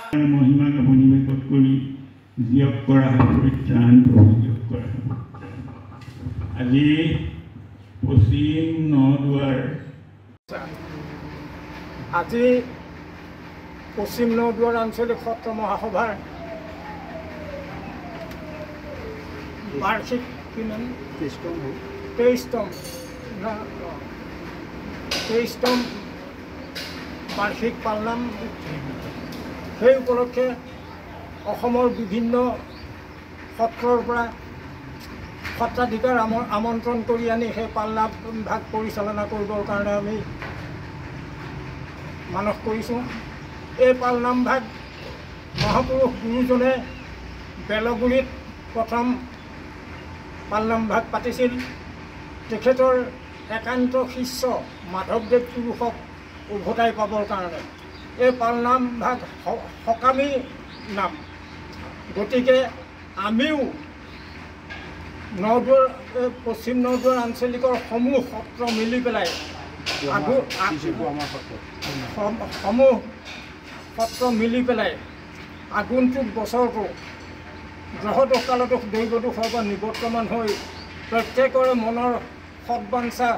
মহিমাক অভিনিৱেশত কৰি জীয়ক কৰা পৰিত্ৰাণ অভিযোগ কৰা। আজি পশ্চিম নদুৱাৰ আজি পশ্চিম নদুৱাৰ আঞ্চলিক সত্ৰ মহাসভাৰ বাৰ্ষিক কিমান 23তম বাৰ্ষিক পালনাম। সেই উপলক্ষে অসমৰ বিভিন্ন সত্ৰৰ পৰা সত্ৰাধিকাৰ আমন্ত্ৰণ কৰি আনি সেই পালনাম ভাগ পৰিচালনা কৰিবৰ কাৰণে আমি মানস কৰিছোঁ। এই পালনাম ভাগ মহাপুৰুষ গুৰুজনে বেলগুৰিত প্ৰথম পালনাম ভাগ পাতিছিল। তেখেতৰ একান্ত শিষ্য মাধৱদেৱ পুৰুষক উভতাই পাবৰ কাৰণে এই পালনাম ভাগ সকামী নাম। গতিকে আমিও নদুৱাৰ পশ্চিম নদুৱাৰ আঞ্চলিকৰ সমূহ সত্ৰ মিলি পেলাই সমূহ সত্ৰ মিলি পেলাই আগন্তুক বছৰটো গ্ৰহদোষ কালদোষ দৈৱদোষৰ পৰা নিবৰ্তমান হৈ প্ৰত্যেকৰে মনৰ সৎবাঞ্ছা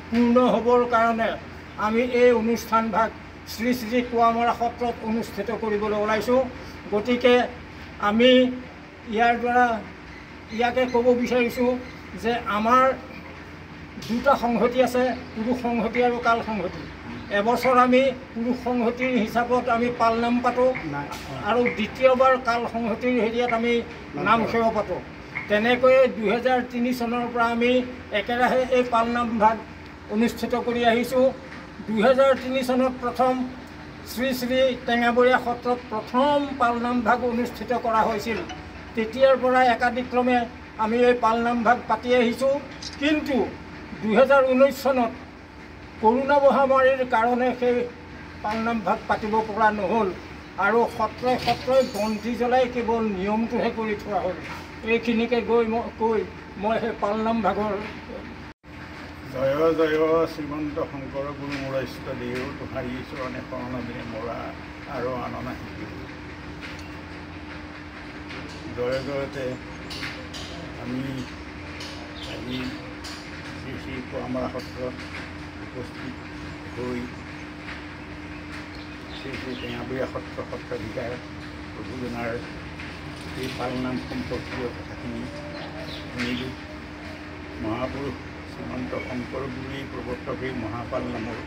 পূৰ্ণ হ'বৰ কাৰণে আমি এই অনুষ্ঠান ভাগ শ্ৰী শ্ৰী কোৱামৰা সত্ৰত অনুষ্ঠিত কৰিবলৈ ওলাইছোঁ। গতিকে আমি ইয়াৰ দ্বাৰা ইয়াকে ক'ব বিচাৰিছোঁ যে আমাৰ দুটা সংহতি আছে, পুৰুষ সংহতি আৰু কাল সংহতি। এবছৰ আমি পুৰুষ সংহতিৰ হিচাপত আমি পালনাম পাতোঁ আৰু দ্বিতীয়বাৰ কাল সংহতিৰ হেৰিয়াত আমি নাম সেৱা পাতোঁ। তেনেকৈয়ে 2003 চনৰ পৰা আমি একেৰাহে এই পালনাম ভাগ অনুষ্ঠিত কৰি আহিছোঁ। 2003 চনত প্ৰথম শ্ৰী শ্ৰী টেঙাবৰীয়া সত্ৰত প্ৰথম পালনাম ভাগ অনুষ্ঠিত কৰা হৈছিল। তেতিয়াৰ পৰা একাদিক্ৰমে আমি এই পালনাম ভাগ পাতি আহিছোঁ। কিন্তু 2019 চনত কৰোণা মহামাৰীৰ কাৰণে সেই পালনাম ভাগ পাতিব পৰা নহ'ল আৰু সত্ৰই বন্তি জ্বলাই কেৱল নিয়মটোহে কৰি থোৱা হ'ল। এইখিনিকে কৈ মই সেই পালনাম ভাগৰ জয় জয় শ্ৰীমন্ত শংকৰ গুৰু মোৰ ইষ্ট দেও তোহাৰী চৰণে শৰণে মৰা আৰু আননা শিকিব। জয় জয়তে আমি আজি শ্ৰী শ্ৰী কোৱামৰা সত্ৰত উপস্থিত হৈ শ্ৰী শ্ৰী টেঙাবৰীয়া সত্ৰাধিকাৰ প্ৰভুজনাৰ এই পালনাম সম্পৰ্কীয় কথাখিনি শুনিলোঁ। মহাপুৰুষ শ্ৰীমন্ত শংকৰ গুৰুৱে প্ৰৱৰ্তক এই মহাপালনামৰ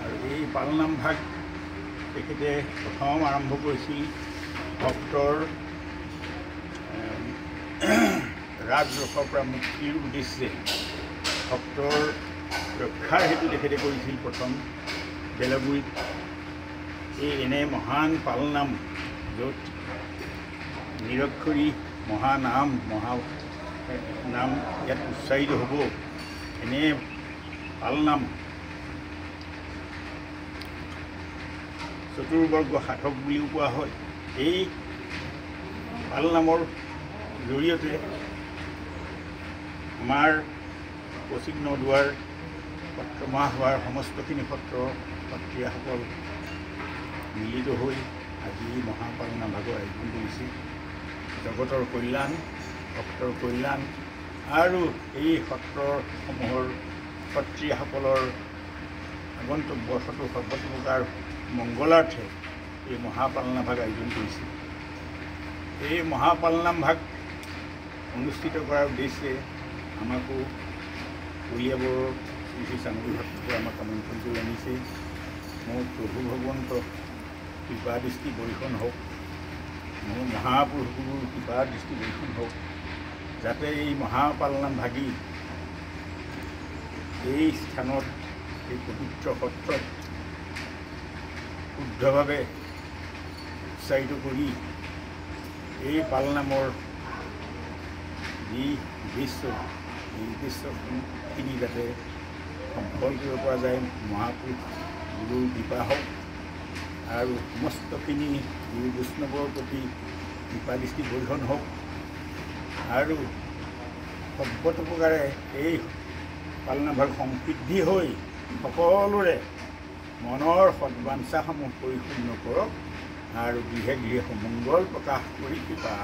আৰু এই পালনাম ভাগ তেখেতে প্ৰথম আৰম্ভ কৰিছিল ভক্তৰ ৰাজৰোষৰ পৰা মুক্তিৰ উদ্দেশ্যে, ভক্তৰ ৰক্ষাৰ হেতু তেখেতে কৰিছিল প্ৰথম বেলগুৰিত। এই এনে মহান পালনাম য'ত নিৰক্ষৰী মহানাম নাম ইয়াত উচ্চাৰিত হ'ব, এনে পালনাম চতুৰ্বৰ্গ সাধক বুলিও কোৱা হয়। এই পালনামৰ জৰিয়তে আমাৰ পশ্চিম নদুৱাৰ সত্ৰ মহাসভাৰ সমস্তখিনি সত্ৰ সত্ৰীয়াসকল মিলিত হৈ আজি মহাপালনাম ভাগৰ আয়োজন কৰিছে। জগতৰ কল্যাণ, ভক্তৰ কল্যাণ আৰু এই সত্ৰসমূহৰ সত্ৰীয়াসকলৰ আগন্তুক বৰ্ষটো সৰ্বতোপ্ৰকাৰ মংগলাৰ্থে এই মহাপালনাম ভাগ আয়োজন কৰিছে। এই মহাপালনাম ভাগ অনুষ্ঠিত কৰাৰ উদ্দেশ্যে আমাকো কলিয়াবৰৰ শ্ৰী শ্ৰী চামগুৰি সত্ৰই আমাক আমন্ত্ৰণ কৰি আনিছে। মোৰ প্ৰভু ভগৱন্ত কৃপা দৃষ্টি বৰ্ষণ হওক, মোৰ মহাপুৰুষ গুৰুৰ কৃপা দৃষ্টি বৰ্ষণ হওক, যাতে এই মহাপালনাম ভাগি এই স্থানত এই পবিত্ৰ সত্ৰত শুদ্ধভাৱে উৎসাহিত কৰি এই পালনামৰ যি উদ্দেশ্যখিনি যাতে সফল কৰিব পৰা যায়, মহাপুৰুষ গুৰুৰ কৃপা হওক আৰু সমস্তখিনি গুৰু বৈষ্ণৱৰ প্ৰতি কৃপা দৃষ্টি বৰ্ষণ হওক আৰু সৰ্বতোপ্ৰকাৰে এই পালনাম ভাগ সমৃদ্ধি হৈ সকলোৰে মনৰ সৎবাঞ্ছাসমূহ পৰিপূৰ্ণ কৰক আৰু গৃহে গৃহে সমংগল প্ৰকাশ কৰি কৃপা